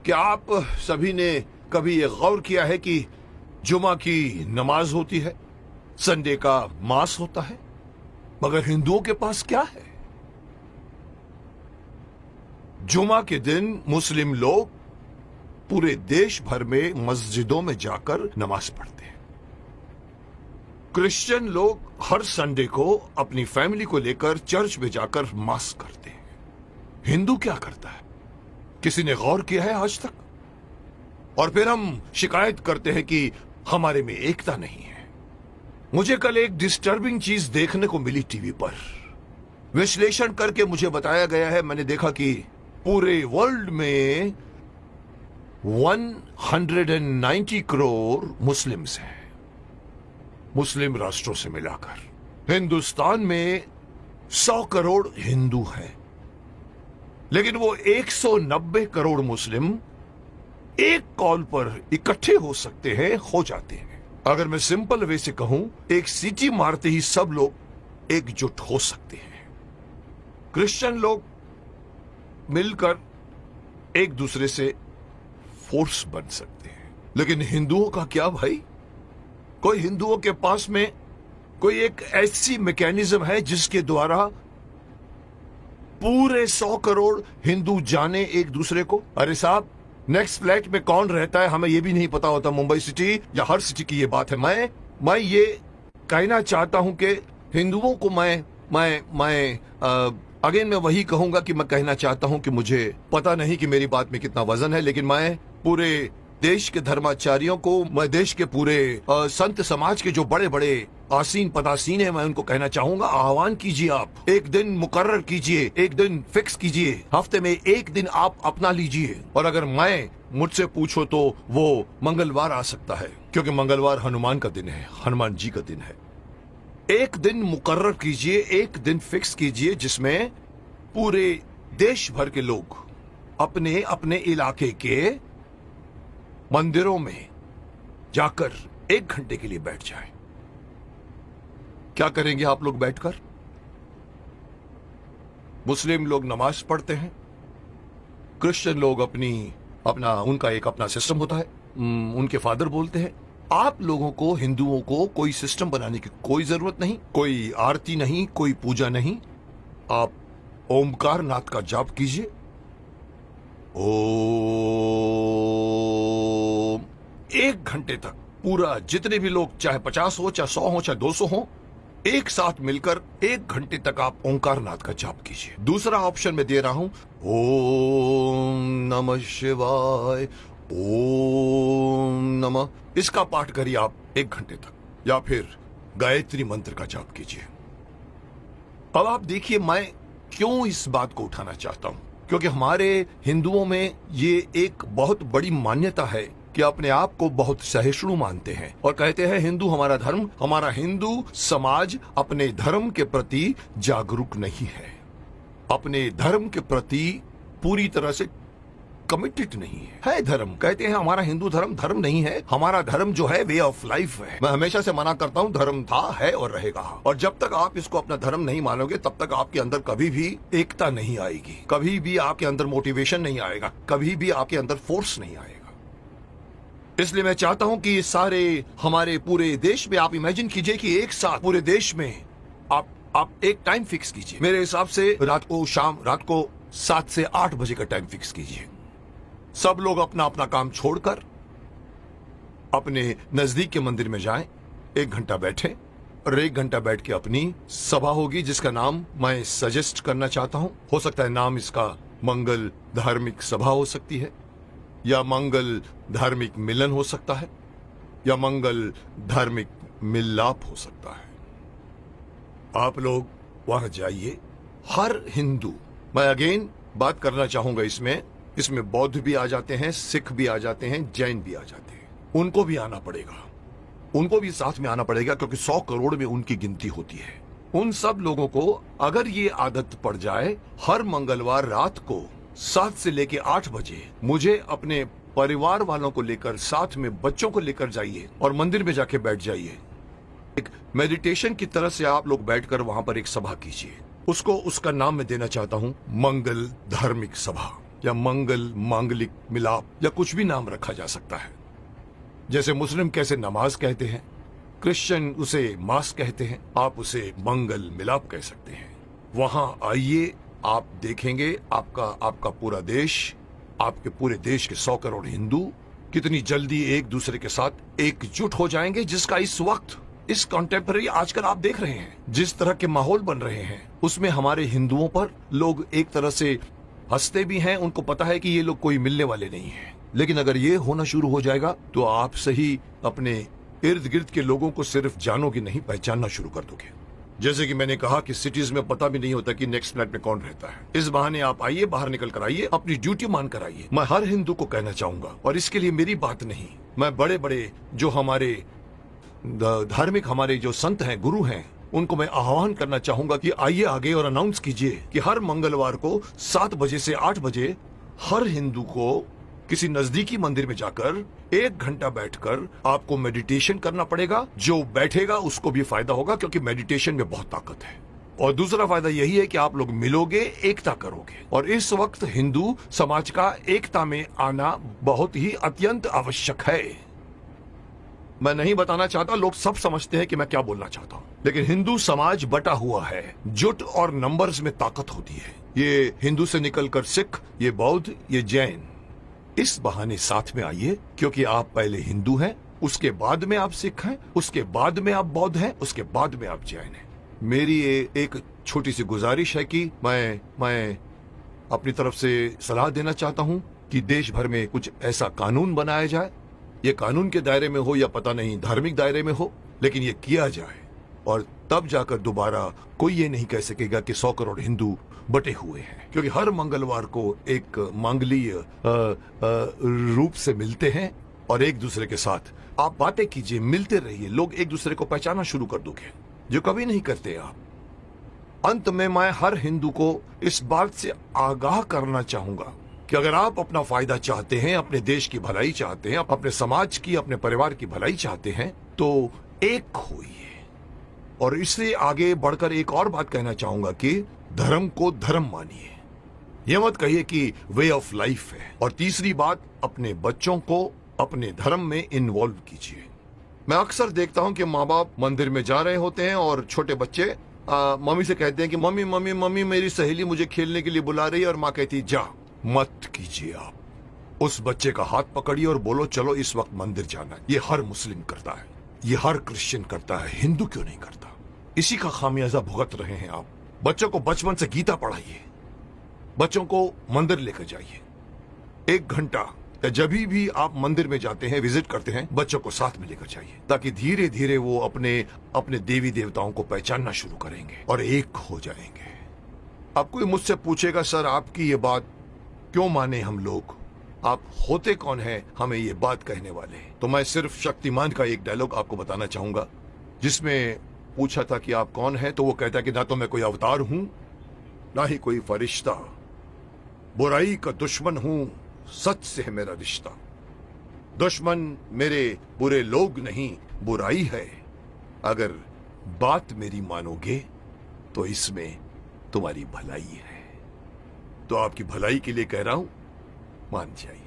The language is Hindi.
क्या आप सभी ने कभी ये गौर किया है कि जुमा की नमाज होती है, संडे का मास होता है, मगर हिंदुओं के पास क्या है? जुमा के दिन मुस्लिम लोग पूरे देश भर में मस्जिदों में जाकर नमाज पढ़ते हैं। क्रिश्चियन लोग हर संडे को अपनी फैमिली को लेकर चर्च में जाकर मास करते हैं। हिंदू क्या करता है? किसी ने गौर किया है आज तक? और फिर हम शिकायत करते हैं कि हमारे में एकता नहीं है। मुझे कल एक डिस्टर्बिंग चीज देखने को मिली टीवी पर। विश्लेषण करके मुझे बताया गया है, मैंने देखा कि पूरे वर्ल्ड में 190 करोड़ मुस्लिम्स हैं, मुस्लिम राष्ट्रों से मिलाकर। हिंदुस्तान में 100 करोड़ हिंदू हैं, लेकिन वो 190 करोड़ मुस्लिम एक कॉल पर इकट्ठे हो सकते हैं, हो जाते हैं। अगर मैं सिंपल वे से कहूं, एक सीटी मारते ही सब लोग एकजुट हो सकते हैं। क्रिश्चियन लोग मिलकर एक दूसरे से फोर्स बन सकते हैं, लेकिन हिंदुओं का क्या भाई? कोई हिंदुओं के पास में कोई एक ऐसी मैकेनिज्म है जिसके द्वारा पूरे 100 करोड़ हिंदू जाने एक दूसरे को? अरे साहब, नेक्स्ट फ्लैट में कौन रहता है हमें यह भी नहीं पता होता। मुंबई सिटी या हर सिटी की ये बात है। मैं ये कहना चाहता हूं कि हिंदुओं को अगेन मैं वही कहूंगा कि मैं कहना चाहता हूं कि मुझे पता नहीं कि मेरी बात में कितना वजन है, लेकिन मैं पूरे देश के धर्माचार्यों को, मैं देश के पूरे संत समाज के जो बड़े बड़े आसीन पदासीन है, मैं उनको कहना चाहूंगा, आह्वान कीजिए, आप एक दिन मुकर्रर कीजिए, एक दिन फिक्स कीजिए, हफ्ते में एक दिन आप अपना लीजिए। और अगर मुझसे पूछो तो वो मंगलवार आ सकता है, क्योंकि मंगलवार हनुमान का दिन है, हनुमान जी का दिन है। एक दिन मुकर्रर कीजिए, एक दिन फिक्स कीजिए, जिसमें पूरे देश भर के लोग अपने अपने इलाके के मंदिरों में जाकर 1 घंटे के लिए बैठ जाएं। क्या करेंगे आप लोग बैठकर? मुस्लिम लोग नमाज पढ़ते हैं, क्रिश्चियन लोग उनका एक अपना सिस्टम होता है, उनके फादर बोलते हैं। आप लोगों को, हिंदुओं को, कोई सिस्टम बनाने की कोई जरूरत नहीं, कोई आरती नहीं, कोई पूजा नहीं। आप ओमकार नाथ का जाप कीजिए। ओम 1 घंटे तक पूरा, जितने भी लोग, चाहे 50 हो, चाहे 100 हो, चाहे 200 हो, एक साथ मिलकर 1 घंटे तक आप ओंकार नाथ का जाप कीजिए। दूसरा ऑप्शन मैं दे रहा हूं, ओम नमः शिवाय, ओम नमः, इसका पाठ करिए आप 1 घंटे तक, या फिर गायत्री मंत्र का जाप कीजिए। अब आप देखिए मैं क्यों इस बात को उठाना चाहता हूं, क्योंकि हमारे हिंदुओं में ये एक बहुत बड़ी मान्यता है कि अपने आप को बहुत सहिष्णु मानते हैं और कहते हैं हिंदू हमारा धर्म, हमारा हिंदू समाज अपने धर्म के प्रति जागरूक नहीं है, अपने धर्म के प्रति पूरी तरह से कमिटेड नहीं है। धर्म कहते हैं हमारा हिंदू धर्म धर्म नहीं है, हमारा धर्म जो है वे ऑफ लाइफ है। मैं हमेशा से मना करता हूं, धर्म था, है और रहेगा। और जब तक आप इसको अपना धर्म नहीं मानोगे, तब तक आपके अंदर कभी भी एकता नहीं आएगी, कभी भी आपके अंदर मोटिवेशन नहीं आएगा, कभी भी आपके अंदर फोर्स नहीं आएगा। इसलिए मैं चाहता हूं कि सारे हमारे पूरे देश में आप इमेजिन कीजिए कि एक साथ पूरे देश में आप एक टाइम फिक्स कीजिए। मेरे हिसाब से रात को 7 से 8 बजे का टाइम फिक्स कीजिए। सब लोग अपना अपना काम छोड़कर अपने नजदीक के मंदिर में जाएं, 1 घंटा बैठें और 1 घंटा बैठ के अपनी सभा होगी, जिसका नाम मैं सजेस्ट करना चाहता हूं। हो सकता है नाम इसका मंगल धार्मिक सभा हो सकती है, या मंगल धार्मिक मिलन हो सकता है, या मंगल धार्मिक मिलाप हो सकता है। आप लोग वहां जाइए। हर हिंदू, मैं अगेन बात करना चाहूंगा, इसमें बौद्ध भी आ जाते हैं, सिख भी आ जाते हैं, जैन भी आ जाते हैं, उनको भी आना पड़ेगा, उनको भी साथ में आना पड़ेगा, क्योंकि 100 करोड़ में उनकी गिनती होती है। उन सब लोगों को अगर ये आदत पड़ जाए, हर मंगलवार रात को 7 से लेके 8 बजे मुझे अपने परिवार वालों को लेकर, साथ में बच्चों को लेकर जाइए और मंदिर में जाके बैठ जाइए। एक मेडिटेशन की तरह से आप लोग बैठकर वहां पर एक सभा कीजिए। उसका नाम मैं देना चाहता हूं मंगल धार्मिक सभा। या मंगल, मांगलिक, मिलाप या कुछ भी नाम रखा जा सकता है। जैसे मुस्लिम कैसे नमाज कहते हैं, क्रिश्चियन उसे मास कहते हैं, आप उसे मंगल मिलाप कह सकते हैं। वहां आइए, आप देखेंगे आपका पूरा देश, आपके पूरे देश के 100 करोड़ हिंदू कितनी जल्दी एक दूसरे के साथ एकजुट हो जाएंगे, जिसका इस वक्त, इस कॉन्टेम्पररी आजकल आप देख रहे हैं जिस तरह के माहौल बन रहे हैं, उसमें हमारे हिंदुओं पर लोग एक तरह से हंसते भी हैं। उनको पता है कि ये लोग कोई मिलने वाले नहीं हैं। लेकिन अगर ये होना शुरू हो जाएगा तो आप सही अपने इर्द गिर्द के लोगों को सिर्फ जानोगे नहीं, पहचानना शुरू कर दोगे। जैसे कि मैंने कहा कि सिटीज में पता भी नहीं होता कि नेक्स्ट फ्लैट में कौन रहता है। इस बहाने आप आइए, बाहर निकल कर आइए, अपनी ड्यूटी मान कर आइए। मैं हर हिंदू को कहना चाहूंगा, और इसके लिए मेरी बात नहीं, मैं बड़े बड़े जो हमारे धार्मिक हमारे जो संत हैं, गुरु हैं, उनको मैं आह्वान करना चाहूंगा कि आइए आगे और अनाउंस कीजिए कि हर मंगलवार को 7 बजे से 8 बजे हर हिंदू को किसी नजदीकी मंदिर में जाकर 1 घंटा बैठकर आपको मेडिटेशन करना पड़ेगा। जो बैठेगा उसको भी फायदा होगा, क्योंकि मेडिटेशन में बहुत ताकत है। और दूसरा फायदा यही है कि आप लोग मिलोगे, एकता करोगे। और इस वक्त हिंदू समाज का एकता में आना बहुत ही अत्यंत आवश्यक है। मैं नहीं बताना चाहता, लोग सब समझते हैं कि मैं क्या बोलना चाहता हूं, लेकिन हिंदू समाज बटा हुआ है। जुट और नंबर्स में ताकत होती है। ये हिंदू से निकलकर सिख, ये बौद्ध, ये जैन, इस बहाने साथ में आइए, क्योंकि आप पहले हिंदू हैं, उसके बाद में आप सिख हैं, उसके बाद में आप बौद्ध हैं, उसके बाद में आप जैन हैं। मेरी एक छोटी सी गुजारिश है कि मैं अपनी तरफ से सलाह देना चाहता हूं कि देश भर में कुछ ऐसा कानून बनाया जाए। ये कानून के दायरे में हो या पता नहीं धार्मिक दायरे में हो, लेकिन ये किया जाए, और तब जाकर दोबारा कोई ये नहीं कह सकेगा कि 100 करोड़ हिंदू बटे हुए हैं। क्योंकि हर मंगलवार को एक मांगलीय रूप से मिलते हैं और एक दूसरे के साथ आप बातें कीजिए, मिलते रहिए, लोग एक दूसरे को पहचानना शुरू कर दोगे, जो कभी नहीं करते आप। अंत में मैं हर हिंदू को इस बात से आगाह करना चाहूंगा कि अगर आप अपना फायदा चाहते हैं, अपने देश की भलाई चाहते हैं, अपने समाज की, अपने परिवार की भलाई चाहते हैं, तो एक होइए। और इससे आगे बढ़कर एक और बात कहना चाहूंगा कि धर्म को धर्म मानिए, यह मत कहिए कि वे ऑफ लाइफ है। और तीसरी बात, अपने बच्चों को अपने धर्म में इन्वॉल्व कीजिए। मैं अक्सर देखता हूं कि माँ बाप मंदिर में जा रहे होते हैं और छोटे बच्चे मम्मी से कहते हैं कि मम्मी मम्मी मम्मी मेरी सहेली मुझे खेलने के लिए बुला रही है, और माँ कहती जा। मत कीजिए आप। उस बच्चे का हाथ पकड़िए और बोलो चलो इस वक्त मंदिर जाना है। ये हर मुस्लिम करता है, ये हर क्रिश्चियन करता है, हिंदू क्यों नहीं करता? इसी का खामियाजा भुगत रहे हैं आप। बच्चों को बचपन से गीता पढ़ाइए, बच्चों को मंदिर लेकर जाइए। 1 घंटा या जब भी आप मंदिर में जाते हैं, विजिट करते हैं, बच्चों को साथ में लेकर जाइए, ताकि धीरे धीरे वो अपने देवी देवताओं को पहचानना शुरू करेंगे और एक हो जाएंगे। अब कोई मुझसे पूछेगा सर आपकी ये बात क्यों माने हम लोग, आप होते कौन हैं हमें ये बात कहने वाले? तो मैं सिर्फ शक्तिमान का एक डायलॉग आपको बताना चाहूंगा, जिसमें पूछा था कि आप कौन हैं, तो वो कहता है कि ना तो मैं कोई अवतार हूं, ना ही कोई फरिश्ता, बुराई का दुश्मन हूं, सच से है मेरा रिश्ता। दुश्मन मेरे बुरे लोग नहीं, बुराई है। अगर बात मेरी मानोगे तो इसमें तुम्हारी भलाई है। तो आपकी भलाई के लिए कह रहा हूं, मान जाइए।